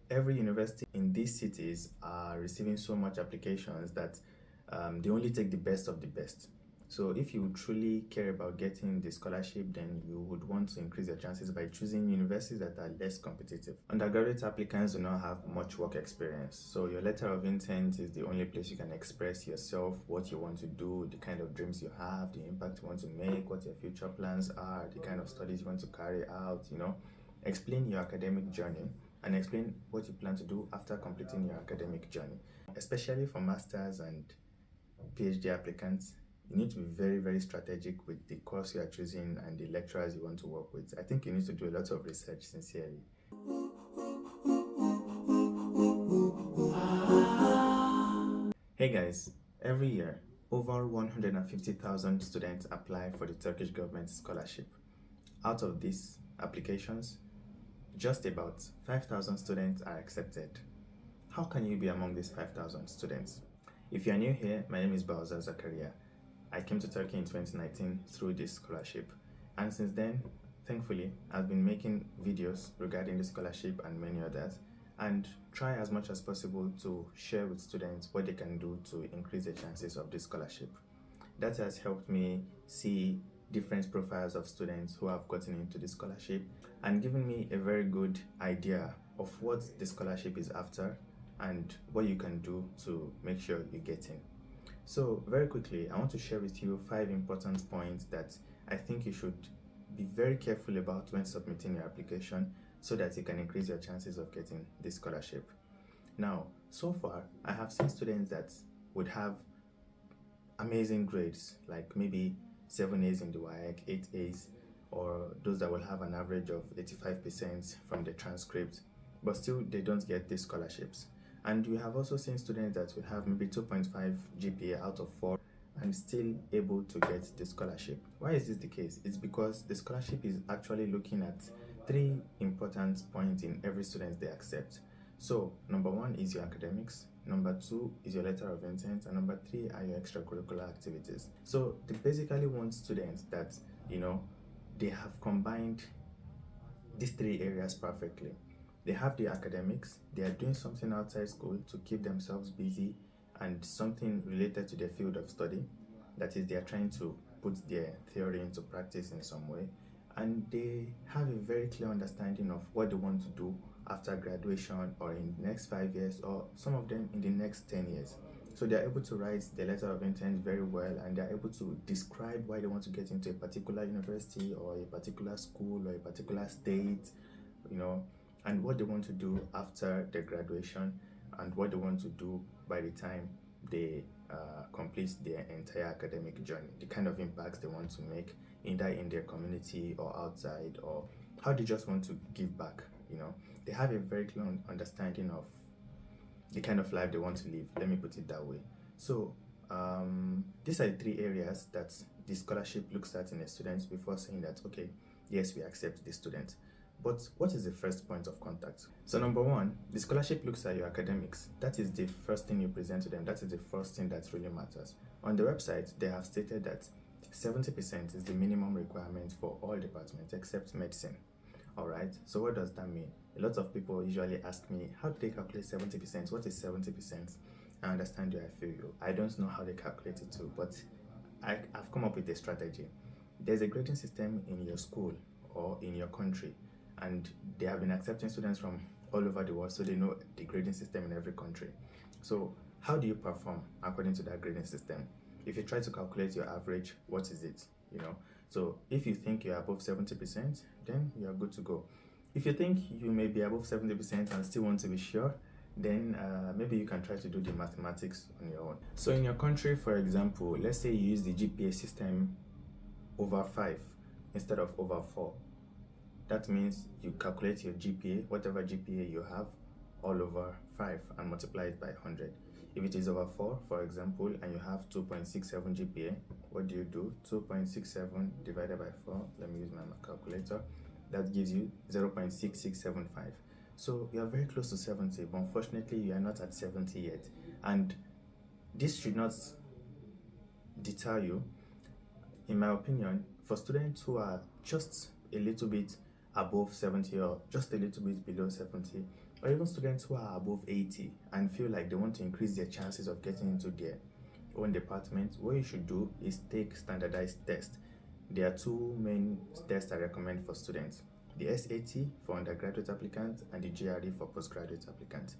every university in these cities are receiving so much applications that they only take the best of the best. So if you truly care about getting the scholarship, then you would want to increase your chances by choosing universities that are less competitive. Undergraduate applicants do not have much work experience, so your letter of intent is the only place you can express yourself, what you want to do, the kind of dreams you have, the impact you want to make, what your future plans are, the kind of studies you want to carry out, explain your academic journey and explain what you plan to do after completing your academic journey. Especially for masters and PhD applicants, you need to be very, very strategic with the course you are choosing and the lecturers you want to work with. I think you need to do a lot of research, sincerely. Hey guys, every year, over 150,000 students apply for the Turkish Government Scholarship. Out of these applications, just about 5,000 students are accepted. How can you be among these 5,000 students? If you are new here, my name is Baozar Zakariyyah. I came to Turkey in 2019 through this scholarship, and since then, thankfully, I've been making videos regarding the scholarship and many others, and try as much as possible to share with students what they can do to increase the chances of this scholarship. That has helped me see different profiles of students who have gotten into the scholarship and given me a very good idea of what the scholarship is after and what you can do to make sure you get in. So very quickly, I want to share with you 5 important points that I think you should be very careful about when submitting your application so that you can increase your chances of getting this scholarship. Now, so far, I have seen students that would have amazing grades, like maybe 7 A's in the WAEC, 8 A's, or those that will have an average of 85% from the transcript, but still they don't get these scholarships. And we have also seen students that will have maybe 2.5 GPA out of 4 and still able to get the scholarship. Why is this the case? It's because the scholarship is actually looking at 3 important points in every student they accept. So number 1 is your academics, number 2 is your letter of intent, and number 3 are your extracurricular activities. So they basically want students that, they have combined these 3 areas perfectly. They have the academics, they are doing something outside school to keep themselves busy and something related to their field of study. That is, they are trying to put their theory into practice in some way. And they have a very clear understanding of what they want to do after graduation or in the next 5 years, or some of them in the next 10 years. So they're able to write the letter of intent very well, and they're able to describe why they want to get into a particular university or a particular school or a particular state, and what they want to do after their graduation and what they want to do by the time they complete their entire academic journey, the kind of impacts they want to make either in their community or outside, or how they just want to give back. They have a very clear understanding of the kind of life they want to live, let me put it that way. So these are the 3 areas that the scholarship looks at in a student before saying that, okay, yes, we accept this student. But what is the first point of contact? So number 1, the scholarship looks at your academics. That is the first thing you present to them. That is the first thing that really matters. On the website, they have stated that 70% is the minimum requirement for all departments except medicine. Alright, so what does that mean? A lot of people usually ask me, how do they calculate 70%? What is 70%? I understand you, I feel you. I don't know how they calculate it too, but I've come up with a strategy. There's a grading system in your school or in your country, and they have been accepting students from all over the world, so they know the grading system in every country. So how do you perform according to that grading system? If you try to calculate your average, what is it? So if you think you're above 70%, then you're good to go. If you think you may be above 70% and still want to be sure, then maybe you can try to do the mathematics on your own. So in your country, for example, let's say you use the GPA system over 5 instead of over 4. That means you calculate your GPA, whatever GPA you have, all over 5 and multiply it by 100. If it is over 4, for example, and you have 2.67 GPA, what do you do? 2.67 divided by 4, let me use my calculator, that gives you 0.6675. So you are very close to 70, but unfortunately you are not at 70 yet. And this should not deter you. In my opinion, for students who are just a little bit above 70 or just a little bit below 70, or even students who are above 80 and feel like they want to increase their chances of getting into their own department, what you should do is take standardized tests. There are two main tests I recommend for students: the SAT for undergraduate applicants and the GRE for postgraduate applicants.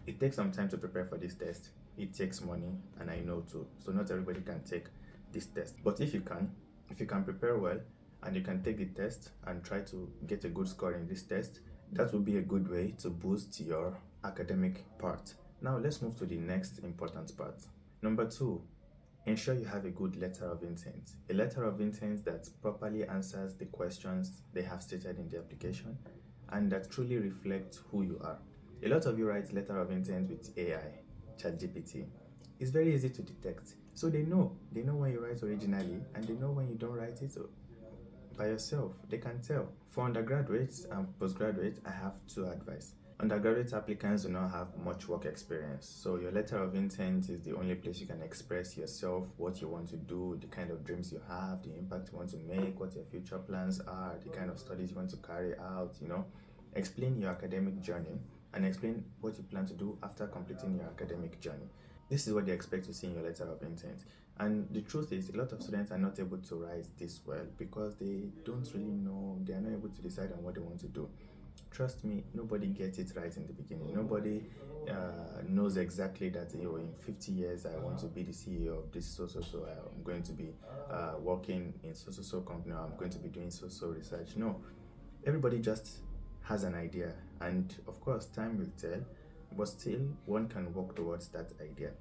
It takes some time to prepare for this test. It takes money, and I know too. So not everybody can take this test. But if you can prepare well and you can take the test and try to get a good score in this test, that will be a good way to boost your academic part. Now let's move to the next important part. Number two, ensure you have a good letter of intent. A letter of intent that properly answers the questions they have stated in the application and that truly reflects who you are. A lot of you write letter of intent with AI, ChatGPT. It's very easy to detect. So they know when you write originally and they know when you don't write it by yourself. They can tell. For undergraduates and postgraduates, I have two advice. Undergraduate applicants do not have much work experience, so your letter of intent is the only place you can express yourself, what you want to do, the kind of dreams you have, the impact you want to make, what your future plans are, the kind of studies you want to carry out, Explain your academic journey and explain what you plan to do after completing your academic journey. This is what they expect to see in your letter of intent. And the truth is, a lot of students are not able to write this well because they don't really know, they are not able to decide on what they want to do. Trust me, nobody gets it right in the beginning. Nobody knows exactly that in 50 years I want to be the CEO of this so. I'm going to be working in so company. I'm going to be doing so research. No, everybody just has an idea, and of course, time will tell. But still, one can work towards that idea.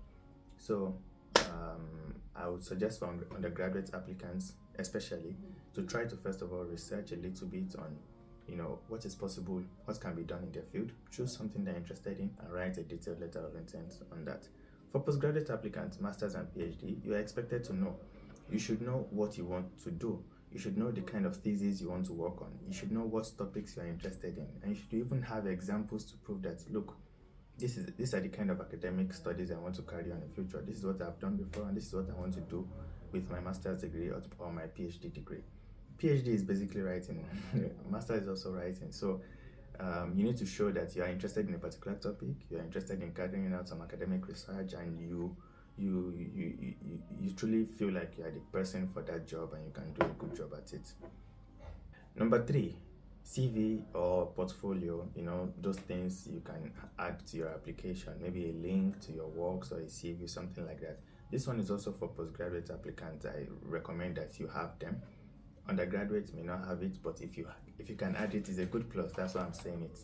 So, I would suggest for undergraduate applicants, especially, to try to first of all research a little bit on what is possible, what can be done in their field. Choose something they're interested in and write a detailed letter of intent on that. For postgraduate applicants, masters and PhD, you are expected to know. You should know what you want to do. You should know the kind of thesis you want to work on. You should know what topics you are interested in, and you should even have examples to prove that, look, these are the kind of academic studies I want to carry on in the future. This is what I've done before, and this is what I want to do with my master's degree or my PhD degree. PhD is basically writing. Master is also writing. So you need to show that you are interested in a particular topic, you are interested in carrying out some academic research, and you truly feel like you are the person for that job and you can do a good job at it. Number three, CV or portfolio, those things you can add to your application, maybe a link to your works or a CV, something like that. This one is also for postgraduate applicants. I recommend that you have them. Undergraduates may not have it, but if you can add it, it's a good plus. That's why I'm saying it.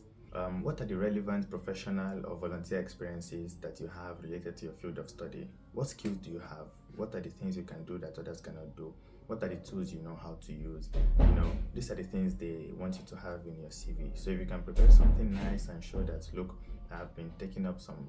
What are the relevant professional or volunteer experiences that you have related to your field of study? What skills do you have? What are the things you can do that others cannot do? What are the tools you know how to use? These are the things they want you to have in your CV. So if you can prepare something nice and show that, look, I've been taking up some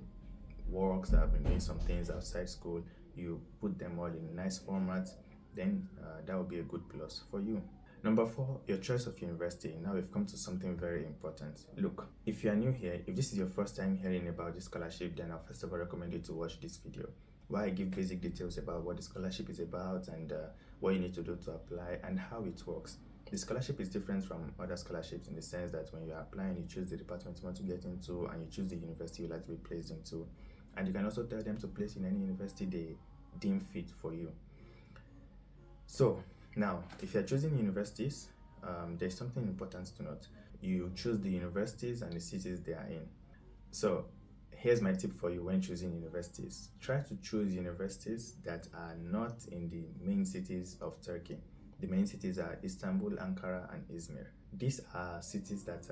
works, I've been doing some things outside school, you put them all in nice format, then that will be a good plus for you. Number four, your choice of university. Now we've come to something very important. Look, if you are new here, if this is your first time hearing about this scholarship, then I'll first of all recommend you to watch this video, where I give basic details about what the scholarship is about and what you need to do to apply and how it works. The scholarship is different from other scholarships in the sense that when you are applying, you choose the department you want to get into and you choose the university you'd like to be placed into. And you can also tell them to place in any university they deem fit for you. So now, if you're choosing universities, there's something important to note. You choose the universities and the cities they are in. So here's my tip for you when choosing universities. Try to choose universities that are not in the main cities of Turkey. The main cities are Istanbul, Ankara, and Izmir. These are cities that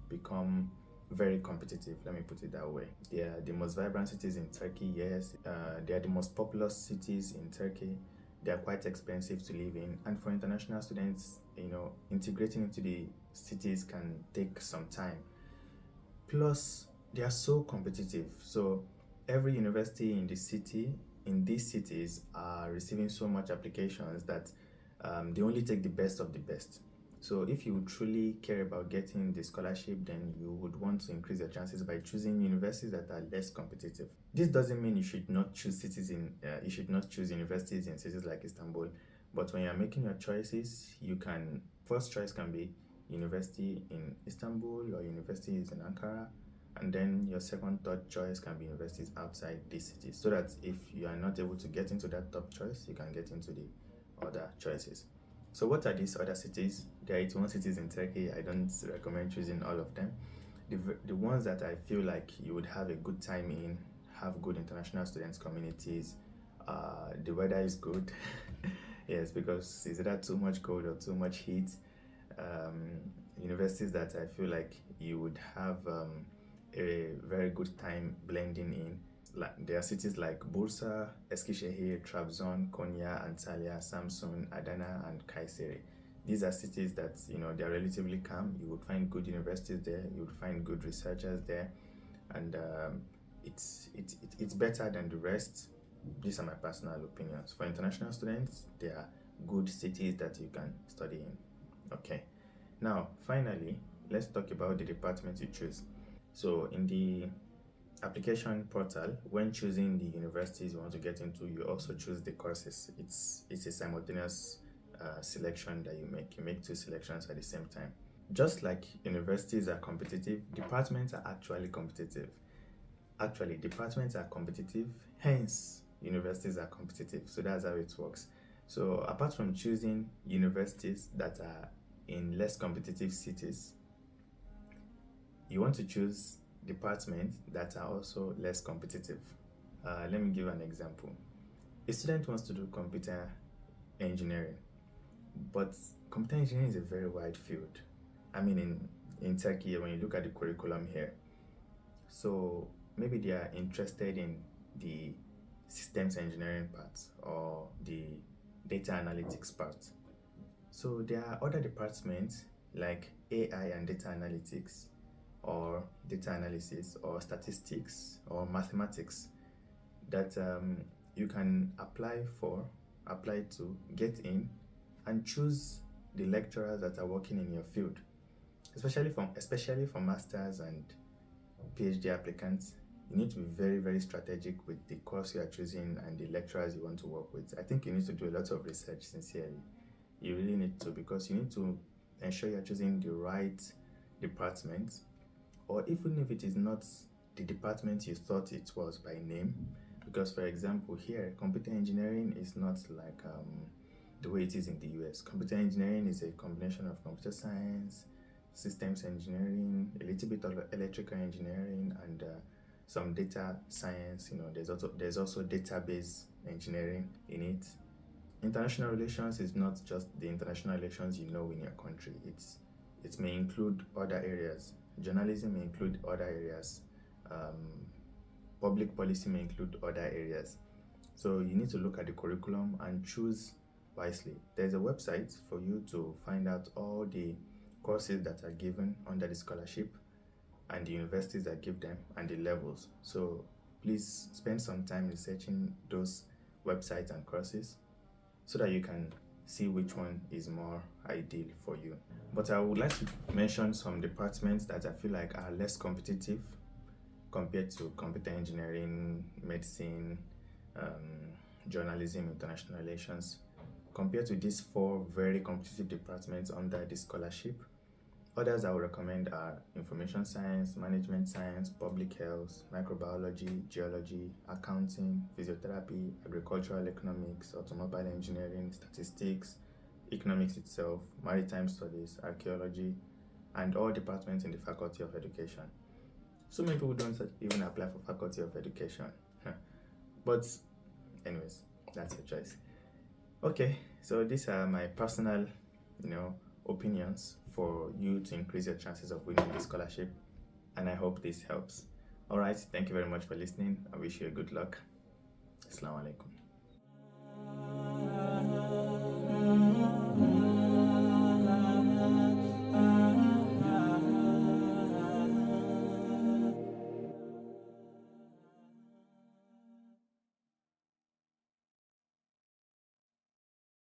become very competitive, let me put it that way. They are the most vibrant cities in Turkey, yes. They are the most populous cities in Turkey. They are quite expensive to live in, and for international students, integrating into the cities can take some time. Plus, they are so competitive. So every university in the city, in these cities, are receiving so much applications that they only take the best of the best. So if you truly care about getting the scholarship, then you would want to increase your chances by choosing universities that are less competitive. This doesn't mean you should not choose universities in cities like Istanbul, but when you're making your choices, first choice can be university in Istanbul or universities in Ankara, and then your second, third choice can be universities outside these cities, so that if you are not able to get into that top choice, you can get into the other choices. So what are these other cities? There are 81 cities in Turkey. I don't recommend choosing all of them. The ones that I feel like you would have a good time in, have good international students communities, the weather is good. Yes, because is either too much cold or too much heat. Universities that I feel like you would have a very good time blending in. Like, there are cities like Bursa, Eskişehir, Trabzon, Konya, Antalya, Samsun, Adana, and Kayseri. These are cities that, they're relatively calm. You would find good universities there. You would find good researchers there, and it's better than the rest. These are my personal opinions. For international students, there are good cities that you can study in. Okay. Now, finally, let's talk about the department you choose. So in the application portal, when choosing the universities you want to get into, you also choose the courses. It's a simultaneous selection that you make. You make two selections at the same time. Just like universities are competitive, departments are actually competitive. Actually, departments are competitive, hence universities are competitive. So that's how it works. So apart from choosing universities that are in less competitive cities, you want to choose departments that are also less competitive. Let me give an example. A student wants to do computer engineering, but computer engineering is a very wide field. I mean, in Turkey, when you look at the curriculum here, so maybe they are interested in the systems engineering part or the data analytics part. So there are other departments like AI and data analytics, or data analysis, or statistics, or mathematics that you can apply to, get in, and choose the lecturers that are working in your field. Especially for masters and PhD applicants, you need to be very, very strategic with the course you are choosing and the lecturers you want to work with. I think you need to do a lot of research, sincerely. You really need to, because you need to ensure you're choosing the right department, or even if it is not the department you thought it was by name. Because, for example, here, computer engineering is not like the way it is in the US. Computer engineering is a combination of computer science, systems engineering, a little bit of electrical engineering, and some data science. There's also database engineering in it. International relations is not just the international relations in your country. It may include other areas. Journalism may include other areas. Public policy may include other areas. So you need to look at the curriculum and choose wisely. There's a website for you to find out all the courses that are given under the scholarship, and the universities that give them, and the levels. So please spend some time researching those websites and courses so that you can see which one is more ideal for you. But I would like to mention some departments that I feel like are less competitive compared to computer engineering, medicine, journalism, international relations. Compared to these 4 very competitive departments under the scholarship, others I would recommend are information science, management science, public health, microbiology, geology, accounting, physiotherapy, agricultural economics, automobile engineering, statistics, economics itself, maritime studies, archaeology, and all departments in the Faculty of Education. So many people don't even apply for Faculty of Education. But anyways, that's your choice. Okay, so these are my personal, opinions for you to increase your chances of winning this scholarship, and I hope this helps. All right, thank you very much for listening. I wish you a good luck. Assalamu alaikum.